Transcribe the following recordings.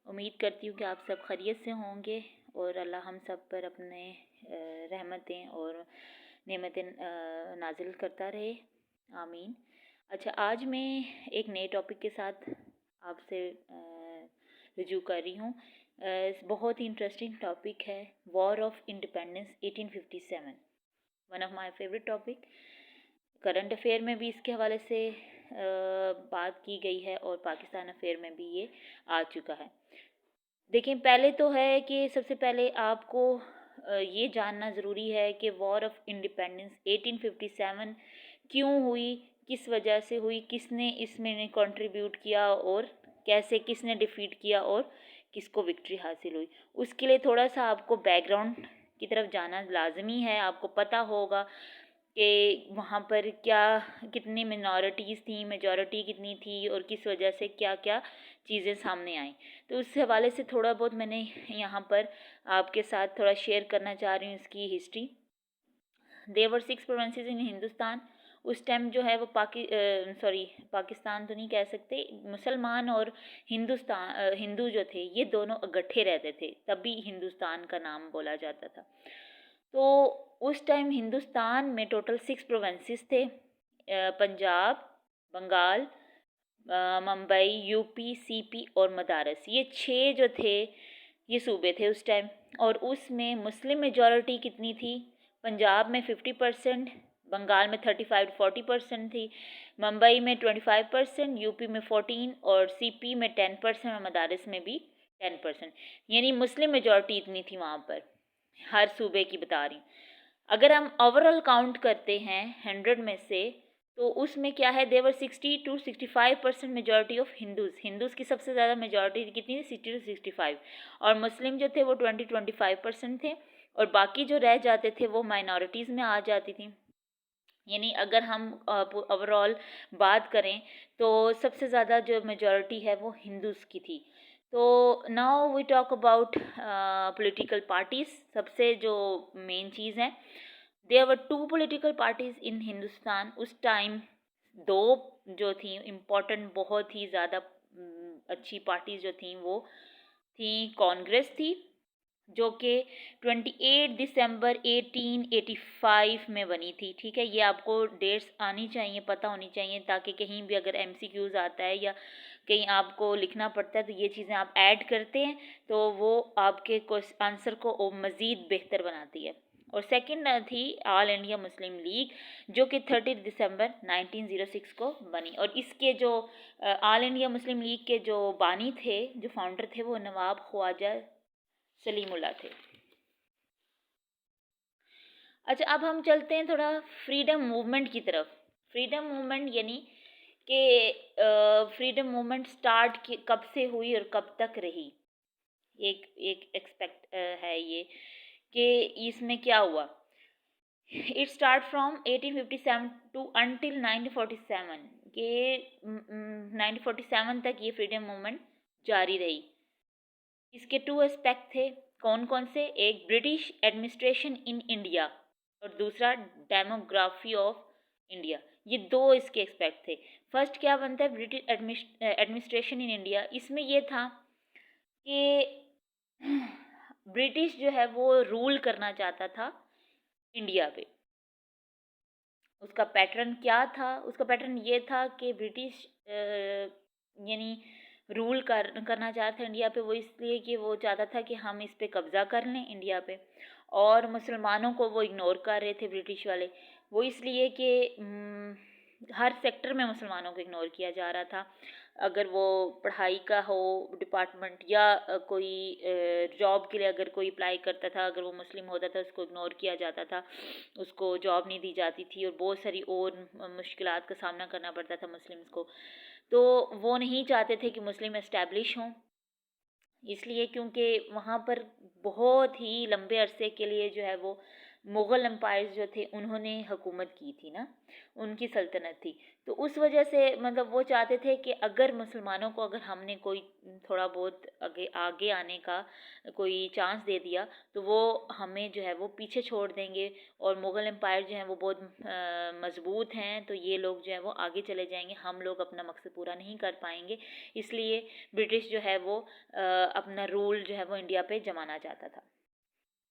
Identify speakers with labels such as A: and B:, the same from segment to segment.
A: उम्मीद करती हूँ कि आप सब खैरियत से होंगे और अल्लाह हम सब पर अपने रहमतें और नेमतें नाजिल करता रहे, आमीन। अच्छा, आज मैं एक नए टॉपिक के साथ आपसे रुजू कर रही हूँ। बहुत ही इंटरेस्टिंग टॉपिक है, war of independence 1857, one of my favourite topic. Current affair में भी इसके हवाले से बात की गई है और पाकिस्तान अफेयर में भी ये आ चुका है। देखिए, पहले तो है कि सबसे पहले आपको ये जानना ज़रूरी है कि वॉर ऑफ इंडिपेंडेंस 1857 क्यों हुई, किस वजह से हुई, किसने इसमें कंट्रीब्यूट किया और कैसे, किसने डिफीट किया और किसको विक्ट्री हासिल हुई। उसके लिए थोड़ा सा आपको बैकग्राउंड की तरफ जाना लाजमी है। आपको पता होगा कि वहाँ पर क्या, कितनी मिनॉरिटीज़ थी, मेजॉरिटी कितनी थी और किस वजह से क्या क्या चीज़ें सामने आई। तो उस हवाले से थोड़ा बहुत मैंने यहाँ पर आपके साथ थोड़ा शेयर करना चाह रही हूँ इसकी हिस्ट्री। देयर वर 6 प्रोविंसेस इन हिंदुस्तान। उस टाइम जो है वो पाकिस्तान तो नहीं कह सकते, मुसलमान और हिंदू जो थे ये दोनों इकट्ठे रहते थे, तभी हिंदुस्तान का नाम बोला जाता था। तो उस टाइम हिंदुस्तान में टोटल 6 प्रोविंसेस थे, पंजाब, बंगाल, मुंबई, यूपी, सीपी और मदारस। ये 6 जो थे ये सूबे थे उस टाइम। और उसमें मुस्लिम मेजॉरिटी कितनी थी? पंजाब में 50%, बंगाल में 35-40% थी, मुंबई में 25%, यूपी में 14% और सीपी में 10% और मदारस में भी 10%। यानी मुस्लिम मेजॉरिटी इतनी थी वहाँ पर, हर सूबे की बता रही। अगर हम ओवरऑल काउंट करते हैं 100 में से, तो उसमें क्या है, देवर 60 to 65% मेजॉरिटी ऑफ हिंदूज़ की सबसे ज़्यादा मेजॉरिटी कितनी थी? 60 to 65। और मुस्लिम जो थे वो 20-25% थे और बाकी जो रह जाते थे वो माइनॉरिटीज़ में आ जाती थी। यानी अगर हम ओवरऑल बात करें तो सबसे ज़्यादा जो मेजॉरिटी है वो हिंदूज़ की थी। तो now we talk about political parties. सबसे जो मेन चीज़ है, there were 2 political parties in Hindustan उस टाइम। 2 जो थी इम्पोर्टेंट, बहुत ही ज़्यादा अच्छी पार्टीज़ जो थी वो थी, कांग्रेस थी जो कि 28 दिसंबर 1885 में बनी थी। ठीक है, ये आपको डेट्स आनी चाहिए, पता होनी चाहिए, ताकि कहीं भी अगर MCQs आता है या कहीं आपको लिखना पड़ता है तो ये चीज़ें आप ऐड करते हैं तो वो आपके आंसर को मज़ीद बेहतर बनाती है। और सेकंड थी ऑल इंडिया मुस्लिम लीग जो कि 30 दिसंबर 1906 को बनी। और इसके जो ऑल इंडिया मुस्लिम लीग के जो बानी थे, जो फाउंडर थे, वो नवाब ख्वाजा सलीमुल्लाह थे। अच्छा, अब हम चलते हैं थोड़ा फ्रीडम मूवमेंट की तरफ। फ्रीडम मूवमेंट यानी कि फ्रीडम मूवमेंट स्टार्ट कब से हुई और कब तक रही। एक एक एक्सपेक्ट है ये कि इसमें क्या हुआ। It start from 1857 to until 1947, के 1947 तक ये फ्रीडम मूवमेंट जारी रही। इसके 2 एस्पेक्ट थे। कौन कौन से? एक ब्रिटिश एडमिनिस्ट्रेशन इन इंडिया और दूसरा डेमोग्राफी ऑफ इंडिया। ये 2 इसके एस्पेक्ट थे। फर्स्ट क्या बनता है, ब्रिटिश एडमिनिस्ट्रेशन इन इंडिया। इसमें ये था कि ब्रिटिश जो है वो रूल करना चाहता था इंडिया पे। उसका पैटर्न क्या था? उसका पैटर्न ये था कि ब्रिटिश यानी रूल करना चाहता था इंडिया पे। वो इसलिए कि वो चाहता था कि हम इस पे कब्ज़ा कर लें इंडिया पे, और मुसलमानों को वो इग्नोर कर रहे थे ब्रिटिश वाले। वो इसलिए कि हर सेक्टर में मुसलमानों को इग्नोर किया जा रहा था। अगर वो पढ़ाई का हो डिपार्टमेंट या कोई जॉब के लिए अगर कोई अप्लाई करता था, अगर वो मुस्लिम होता था उसको इग्नोर किया जाता था, उसको जॉब नहीं दी जाती थी और बहुत सारी और मुश्किलात का सामना करना पड़ता था मुस्लिम्स को। तो वो नहीं चाहते थे कि मुस्लिम एस्टैब्लिश हों, इसलिए क्योंकि वहाँ पर बहुत ही लंबे अरसे के लिए जो है वो मुग़ल एम्पायर्स जो थे उन्होंने हुकूमत की थी ना, उनकी सल्तनत थी। तो उस वजह से मतलब वो चाहते थे कि अगर मुसलमानों को अगर हमने कोई थोड़ा बहुत आगे आगे आने का कोई चांस दे दिया तो वो हमें जो है वो पीछे छोड़ देंगे, और मुग़ल एम्पायर जो है वो बहुत मज़बूत हैं, तो ये लोग जो है वो आगे चले जाएंगे, हम लोग अपना मकसद पूरा नहीं कर पाएंगे। इसलिए ब्रिटिश जो है वो अपना रूल जो है वो इंडिया पे जमाना चाहता था।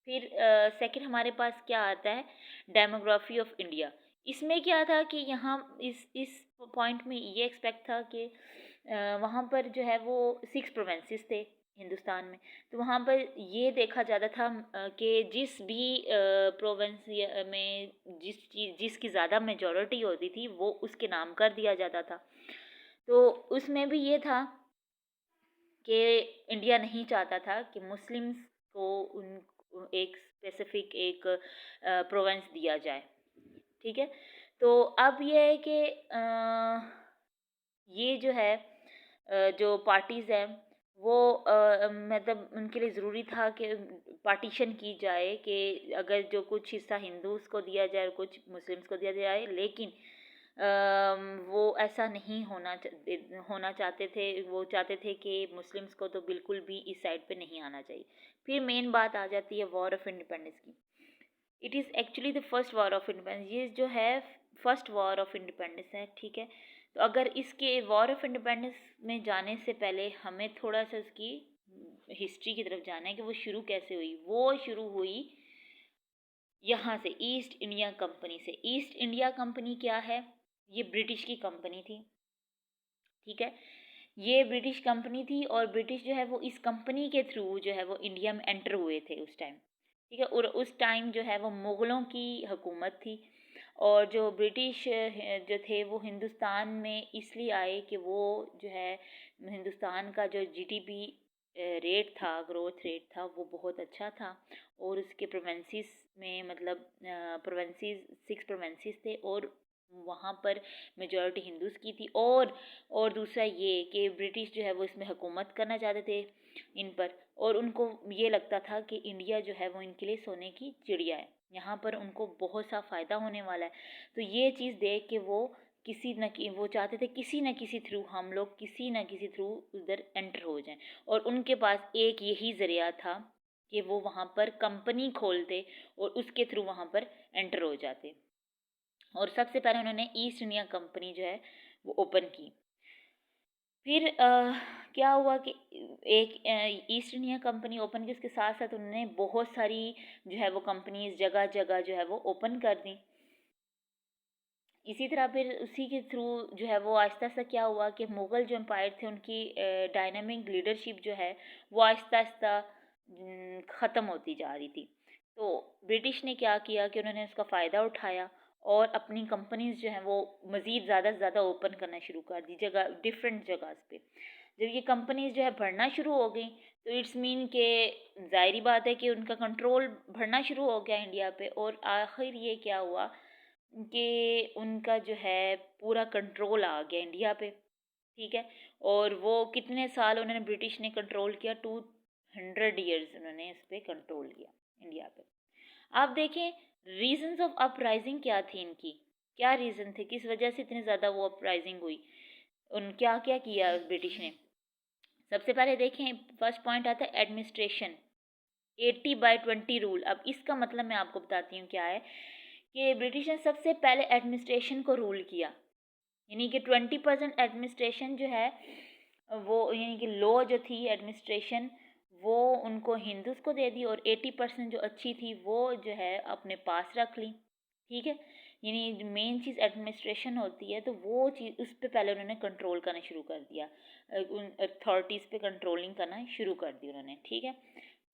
A: फिर सेकंड हमारे पास क्या आता है, डेमोग्राफी ऑफ इंडिया। इसमें क्या था कि यहाँ इस पॉइंट में ये एक्सपेक्ट था कि वहाँ पर जो है वो 6 प्रोविंसेस थे हिंदुस्तान में। तो वहाँ पर ये देखा जाता था कि जिस भी प्रोविंस में जिसकी ज़्यादा मेजॉरिटी होती थी वो उसके नाम कर दिया जाता था। तो उसमें भी ये था कि इंडिया नहीं चाहता था कि मुस्लिम्स को उन एक स्पेसिफिक एक प्रोविंस दिया जाए। ठीक है, तो अब ये है कि ये जो है जो पार्टीज़ हैं वो मतलब उनके लिए ज़रूरी था कि पार्टीशन की जाए, कि अगर जो कुछ हिस्सा हिंदूज़ को दिया जाए और कुछ मुस्लिम्स को दिया जाए, लेकिन वो ऐसा नहीं होना चाहते थे। वो चाहते थे कि मुस्लिम्स को तो बिल्कुल भी इस साइड पे नहीं आना चाहिए। फिर मेन बात आ जाती है वॉर ऑफ इंडिपेंडेंस की। It is actually the first war of independence, ये जो है फर्स्ट वॉर ऑफ इंडिपेंडेंस है। ठीक है, तो अगर इसके वॉर ऑफ इंडिपेंडेंस में जाने से पहले हमें थोड़ा सा उसकी हिस्ट्री की तरफ जाना है कि वो शुरू कैसे हुई। वो शुरू हुई यहाँ से, ईस्ट इंडिया कंपनी से। ईस्ट इंडिया कंपनी क्या है, ये ब्रिटिश की कंपनी थी। ठीक है, ये ब्रिटिश कंपनी थी और ब्रिटिश जो है वो इस कंपनी के थ्रू जो है वो इंडिया में एंटर हुए थे उस टाइम। ठीक है, और उस टाइम जो है वो मुग़लों की हुकूमत थी, और जो ब्रिटिश जो थे वो हिंदुस्तान में इसलिए आए कि वो जो है हिंदुस्तान का जो जीडीपी रेट था, ग्रोथ रेट था, वो बहुत अच्छा था। और उसके प्रोवेंसीज में मतलब प्रोवेंसीज 6 प्रोवेंसीज थे, और वहाँ पर मेजॉरिटी हिंदूज़ की थी। और दूसरा ये कि ब्रिटिश जो है वो इसमें हुकूमत करना चाहते थे इन पर, और उनको ये लगता था कि इंडिया जो है वो इनके लिए सोने की चिड़िया है, यहाँ पर उनको बहुत सा फ़ायदा होने वाला है। तो ये चीज़ देख के वो वो चाहते थे किसी न किसी थ्रू हम लोग किसी न किसी थ्रू उधर एंटर हो जाएं, और उनके पास एक यही ज़रिया था कि वो वहाँ पर कंपनी खोलते और उसके थ्रू वहाँ पर एंटर हो जाते। और सबसे पहले उन्होंने ईस्ट इंडिया कंपनी जो है वो ओपन की। फिर क्या हुआ कि एक ईस्ट इंडिया कंपनी ओपन की, उसके साथ साथ उन्होंने बहुत सारी जो है वो कंपनीज जगह जगह जो है वो ओपन कर दी। इसी तरह फिर उसी के थ्रू जो है वो आहिस्ता आहिस्ता क्या हुआ कि मुग़ल जो एम्पायर थे उनकी डायनामिक लीडरशिप जो है वो आहिस्ता आहिस्ता ख़त्म होती जा रही थी। तो ब्रिटिश ने क्या किया कि उन्होंने उसका फ़ायदा उठाया और अपनी कंपनीज जो हैं वो मज़ीद ज़्यादा से ज़्यादा ओपन करना शुरू कर दी जगह डिफरेंट जगह पे। जब ये कंपनीज जो है बढ़ना शुरू हो गई तो इट्स मीन के ज़ाहिरी बात है कि उनका कंट्रोल बढ़ना शुरू हो गया इंडिया पे, और आखिर ये क्या हुआ कि उनका जो है पूरा कंट्रोल आ गया इंडिया पे। ठीक है, और वो कितने साल उन्होंने ब्रिटिश ने कंट्रोल किया, 200 ईयर्स उन्होंने इस पर कंट्रोल किया इंडिया पे। आप देखें रीजंस ऑफ अपराइजिंग क्या थी इनकी, क्या रीज़न थे, किस वजह से इतनी ज़्यादा वो अपराइजिंग हुई, उन क्या क्या किया ब्रिटिश ने। सबसे पहले देखें, फर्स्ट पॉइंट आता है एडमिनिस्ट्रेशन, 80/20 रूल। अब इसका मतलब मैं आपको बताती हूँ क्या है कि ब्रिटिश ने सबसे पहले एडमिनिस्ट्रेशन को रूल किया, यानी कि 20% एडमिनिस्ट्रेशन जो है वो, यानी कि लॉ जो थी एडमिनिस्ट्रेशन वो उनको हिंदूज़ को दे दी, और 80% जो अच्छी थी वो जो है अपने पास रख ली। ठीक है, यानी मेन चीज़ एडमिनिस्ट्रेशन होती है, तो वो चीज़ उस पर पहले उन्होंने कंट्रोल करना शुरू कर दिया, उन अथॉरिटीज़ पे कंट्रोलिंग करना शुरू कर दी उन्होंने। ठीक है,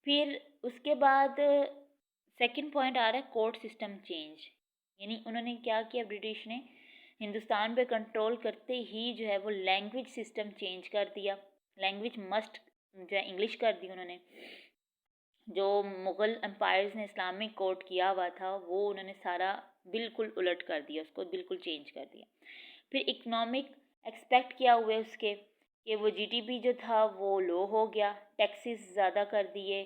A: फिर उसके बाद सेकंड पॉइंट आ रहा है कोर्ट सिस्टम चेंज, यानी उन्होंने क्या किया ब्रिटिश ने हिंदुस्तान पे कंट्रोल करते ही जो है वो लैंग्वेज सिस्टम चेंज कर दिया, लैंग्वेज मस्ट जो है इंग्लिश कर दी उन्होंने। जो मुग़ल एम्पायर्स ने इस्लामिक कोड किया हुआ था वो उन्होंने सारा बिल्कुल उलट कर दिया, उसको बिल्कुल चेंज कर दिया। फिर इकोनॉमिक एक्सपेक्ट किया हुए उसके कि वो जीडीपी जो था वो लो हो गया, टैक्सेस ज़्यादा कर दिए,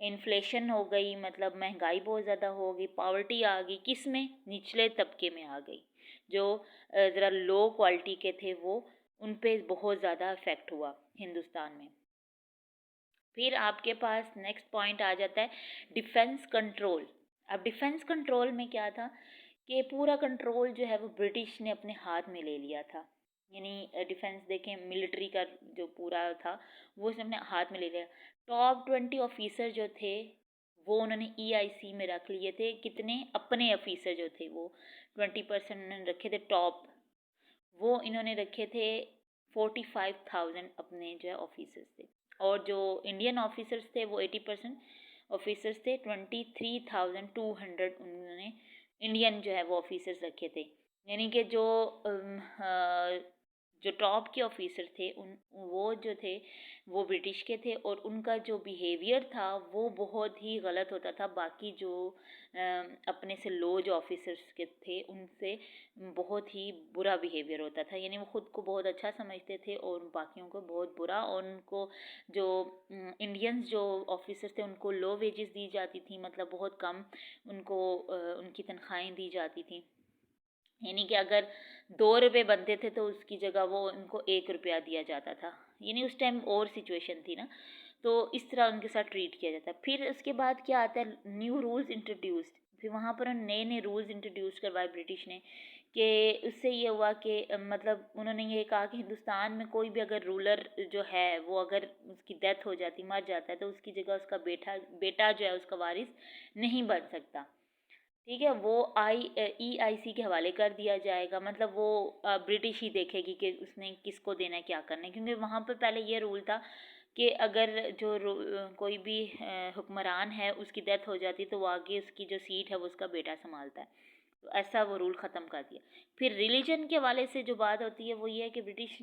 A: इन्फ्लेशन हो गई, मतलब महंगाई बहुत ज़्यादा हो गई, पॉवर्टी आ गई, किस में, निचले तबके में आ गई। जो ज़रा लो क्वालिटी के थे वो, उन पे बहुत ज़्यादा इफ़ेक्ट हुआ हिंदुस्तान में। फिर आपके पास नेक्स्ट पॉइंट आ जाता है डिफेंस कंट्रोल। अब डिफेंस कंट्रोल में क्या था कि पूरा कंट्रोल जो है वो ब्रिटिश ने अपने हाथ में ले लिया था। यानी डिफेंस देखें, मिलिट्री का जो पूरा था वो उसने अपने हाथ में ले लिया। टॉप 20 ऑफिसर जो थे वो उन्होंने EIC में रख लिए थे। कितने अपने ऑफिसर जो थे वो 20% उन्होंने रखे थे टॉप, वो इन्होंने रखे थे 45,000 अपने जो है ऑफिसर्स थे। और जो इंडियन ऑफिसर्स थे वो 80% ऑफिसर्स थे, 23,200 उन्होंने इंडियन जो है वो ऑफिसर्स रखे थे। यानी कि जो टॉप के ऑफिसर थे वो जो थे वो ब्रिटिश के थे, और उनका जो बिहेवियर था वो बहुत ही गलत होता था। बाकी जो अपने से लो जो ऑफिसर्स के थे उनसे बहुत ही बुरा बिहेवियर होता था। यानी वो ख़ुद को बहुत अच्छा समझते थे और बाकियों को बहुत बुरा। और उनको जो इंडियंस जो ऑफिसर्स थे उनको लो वेजेस दी जाती थी, मतलब बहुत कम उनको उनकी तनख्वाहें दी जाती थी। यानी कि अगर 2 रुपये बनते थे तो उसकी जगह वो उनको 1 रुपया दिया जाता था। यानी उस टाइम और सिचुएशन थी ना, तो इस तरह उनके साथ ट्रीट किया जाता है। फिर उसके बाद क्या आता है, न्यू रूल्स इंट्रोड्यूस्ड। फिर वहाँ पर नए नए रूल्स इंट्रोड्यूस करवाए ब्रिटिश ने, कि उससे ये हुआ कि मतलब उन्होंने ये कहा कि हिंदुस्तान में कोई भी अगर रूलर जो है वो अगर उसकी डेथ हो जाती, मर जाता है, तो उसकी जगह उसका बेटा जो है उसका वारिस नहीं बन सकता। ठीक है, वो EIC के हवाले कर दिया जाएगा। मतलब वो ब्रिटिश ही देखेगी कि उसने किसको देना है, क्या करना है। क्योंकि वहाँ पर पहले ये रूल था कि अगर जो कोई भी हुक्मरान है उसकी डेथ हो जाती तो वो आगे उसकी जो सीट है वो उसका बेटा संभालता है। तो ऐसा वो रूल ख़त्म कर दिया। फिर रिलीजन के हवाले से जो बात होती है वो ये है कि ब्रिटिश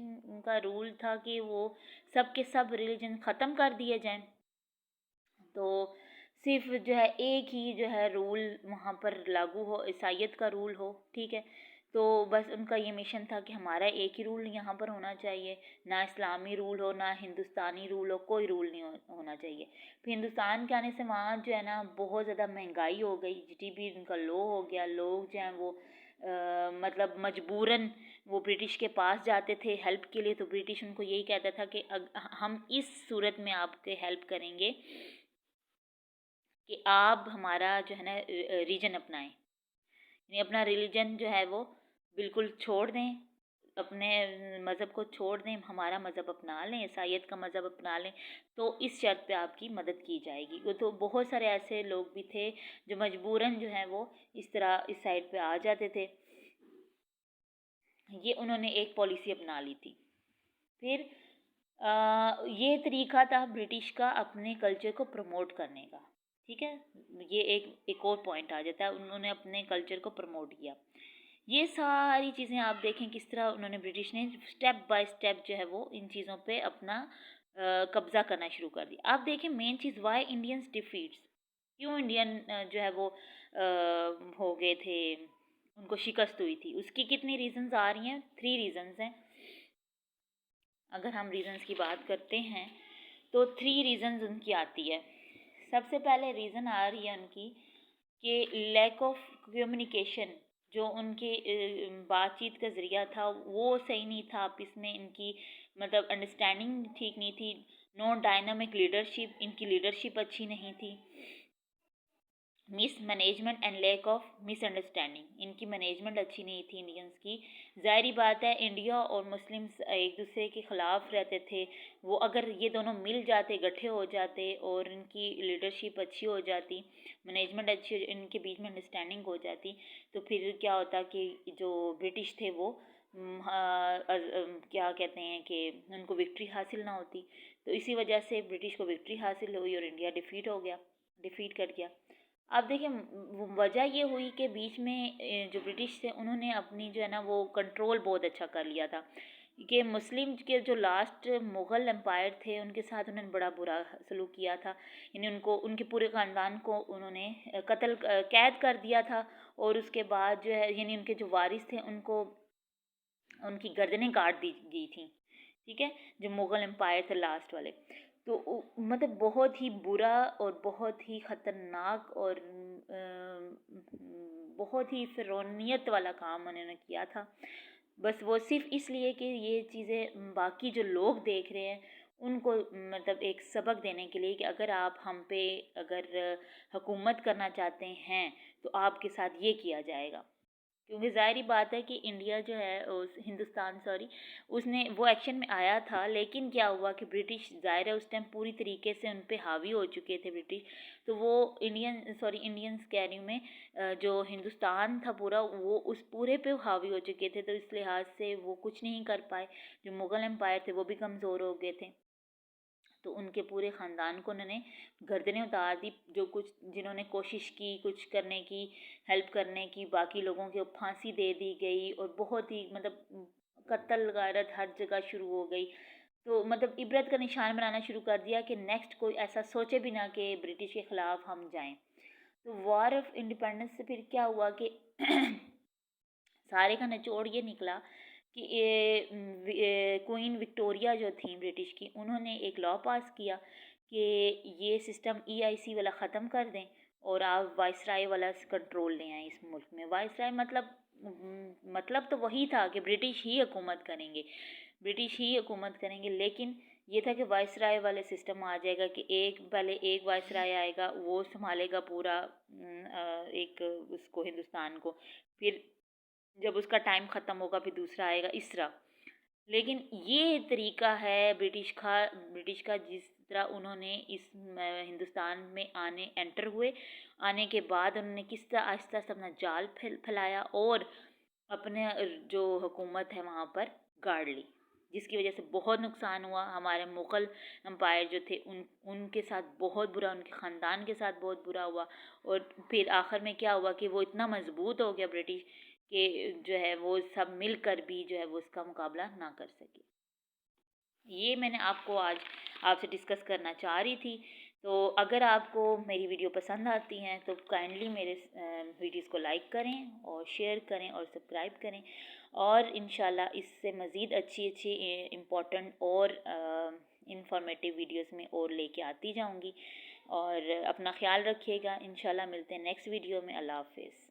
A: का रूल था कि वो सब के सब रिलीजन ख़त्म कर दिए जाएं। तो सिर्फ जो है एक ही जो है रूल वहाँ पर लागू हो, ईसाईयत का रूल हो। ठीक है, तो बस उनका ये मिशन था कि हमारा एक ही रूल यहाँ पर होना चाहिए, ना इस्लामी रूल हो ना हिंदुस्तानी रूल हो, कोई रूल नहीं होना चाहिए। फिर हिंदुस्तान के आने से वहाँ जो है ना बहुत ज़्यादा महंगाई हो गई, GDP उनका लो हो गया। लोग जो हैं वो मतलब मजबूरन वो ब्रिटिश के पास जाते थे हेल्प के लिए। तो ब्रिटिश उनको यही कहता था कि हम इस सूरत में आपके हेल्प करेंगे कि आप हमारा जो है ना रीजन अपनाएं, यानी अपना रिलीजन जो है वो बिल्कुल छोड़ दें, अपने मज़हब को छोड़ दें, हमारा मज़हब अपना लें, ईसाईयत का मज़हब अपना लें। तो इस शर्त पे आपकी मदद की जाएगी। वो तो बहुत सारे ऐसे लोग भी थे जो मजबूरन जो है वो इस तरह इस साइड पे आ जाते थे। ये उन्होंने एक पॉलिसी अपना ली थी। फिर ये तरीका था ब्रिटिश का अपने कल्चर को प्रमोट करने का। ठीक है, ये एक और पॉइंट आ जाता है, उन्होंने अपने कल्चर को प्रमोट किया। ये सारी चीज़ें आप देखें किस तरह उन्होंने ब्रिटिश ने स्टेप बाय स्टेप जो है वो इन चीज़ों पे अपना कब्ज़ा करना शुरू कर दिया। आप देखें main cheese why Indians defeats, क्यों इंडियन जो है वो हो गए थे, उनको शिकस्त हुई थी। उसकी कितनी रीजंस आ रही हैं, 3 रीजंस हैं। अगर हम रीजंस की बात करते हैं तो 3 रीजंस उनकी आती है। सबसे पहले रीज़न आ रही है उनकी कि लैक ऑफ कम्युनिकेशन, जो उनके बातचीत का ज़रिया था वो सही नहीं था आपस में, इनकी मतलब अंडरस्टैंडिंग ठीक नहीं थी। नो डायनामिक लीडरशिप, इनकी लीडरशिप अच्छी नहीं थी। Mismanagement and lack of misunderstanding, इनकी मैनेजमेंट अच्छी नहीं थी इंडियंस की। ज़ाहिरी बात है इंडिया और मुस्लिम्स एक दूसरे के ख़िलाफ़ रहते थे। वो अगर ये दोनों मिल जाते, इकट्ठे हो जाते और इनकी लीडरशिप अच्छी हो जाती, मैनेजमेंट अच्छी, इनके बीच में अंडरस्टैंडिंग हो जाती, तो फिर क्या होता कि जो ब्रिटिश थे वो क्या कहते हैं कि उनको विक्ट्री हासिल ना होती। तो इसी वजह से ब्रिटिश को विक्ट्री हासिल हुई और इंडिया डिफ़ीट कर गया। अब देखिए वजह ये हुई कि बीच में जो ब्रिटिश थे उन्होंने अपनी जो है ना वो कंट्रोल बहुत अच्छा कर लिया था कि मुस्लिम के जो लास्ट मुग़ल एम्पायर थे उनके साथ उन्होंने बड़ा बुरा सलूक किया था। यानी उनको, उनके पूरे ख़ानदान को उन्होंने कैद कर दिया था। और उसके बाद जो है यानी उनके जो वारिस थे उनको उनकी गर्दनें काट दी गई थी। ठीक है, जो मुग़ल एम्पायर थे लास्ट वाले। मतलब बहुत ही बुरा और बहुत ही ख़तरनाक और बहुत ही फिरौनियत वाला काम उन्होंने किया था। बस वो सिर्फ़ इसलिए कि ये चीज़ें बाकी जो लोग देख रहे हैं उनको मतलब एक सबक देने के लिए कि अगर आप हम पे अगर हुकूमत करना चाहते हैं तो आपके साथ ये किया जाएगा। क्योंकि ज़ाहिर बात है कि इंडिया जो है उस हिंदुस्तान सॉरी उसने वो एक्शन में आया था, लेकिन क्या हुआ कि ब्रिटिश ज़ाहिर है उस टाइम पूरी तरीके से उन पे हावी हो चुके थे ब्रिटिश। तो वो इंडियंस कह रही हूँ मैं, जो हिंदुस्तान था पूरा वो उस पूरे पे हावी हो चुके थे, तो इस लिहाज से वो कुछ नहीं कर पाए। जो मुग़ल एम्पायर थे वो भी कमज़ोर हो गए थे, तो उनके पूरे ख़ानदान को उन्होंने गर्दनें उतार दी। जो कुछ जिन्होंने कोशिश की कुछ करने की, हेल्प करने की, बाकी लोगों को फांसी दे दी गई और बहुत ही मतलब कत्ल गारत हर जगह शुरू हो गई। तो मतलब इबरत का निशान बनाना शुरू कर दिया कि नेक्स्ट कोई ऐसा सोचे भी ना कि ब्रिटिश के ख़िलाफ़ हम जाएं। तो वॉर ऑफ इंडिपेंडेंस से फिर क्या हुआ कि सारे का निचोड़ ये निकला कि क्वीन विक्टोरिया जो थी ब्रिटिश की, उन्होंने एक लॉ पास किया कि ये सिस्टम EIC वाला ख़त्म कर दें और आप वाइसराय वाला कंट्रोल ले आएँ इस मुल्क में। वाइसराय मतलब तो वही था कि ब्रिटिश ही हुकूमत करेंगे, ब्रिटिश ही हुकूमत करेंगे, लेकिन ये था कि वाइसराय वाले सिस्टम आ जाएगा कि पहले एक वाइसराय आएगा, वो संभालेगा पूरा एक उसको हिंदुस्तान को, फिर जब उसका टाइम ख़त्म होगा फिर दूसरा आएगा, इस तरह। लेकिन ये तरीका है ब्रिटिश का जिस तरह उन्होंने इस हिंदुस्तान में एंटर हुए, आने के बाद उन्होंने किस तरह आहिस्ता आहिस्ता अपना जाल फैलाया और अपने जो हुकूमत है वहाँ पर गाड़ ली, जिसकी वजह से बहुत नुकसान हुआ। हमारे मुग़ल एम्पायर जो थे उनके साथ बहुत बुरा, उनके ख़ानदान के साथ बहुत बुरा हुआ। और फिर आखिर में क्या हुआ कि वो इतना मजबूत हो गया ब्रिटिश कि जो है वो सब मिलकर भी जो है वो उसका मुकाबला ना कर सके। ये मैंने आपको आज आपसे डिस्कस करना चाह रही थी। तो अगर आपको मेरी वीडियो पसंद आती हैं तो काइंडली मेरे वीडियोस को लाइक करें और शेयर करें और सब्सक्राइब करें, और इंशाल्लाह इससे मज़ीद अच्छी इम्पोर्टेंट और इंफॉर्मेटिव वीडियोस में और लेके आती जाऊंगी। और अपना ख्याल रखिएगा। इंशाल्लाह मिलते हैं नेक्स्ट वीडियो में। अल्लाह हाफ़िज़।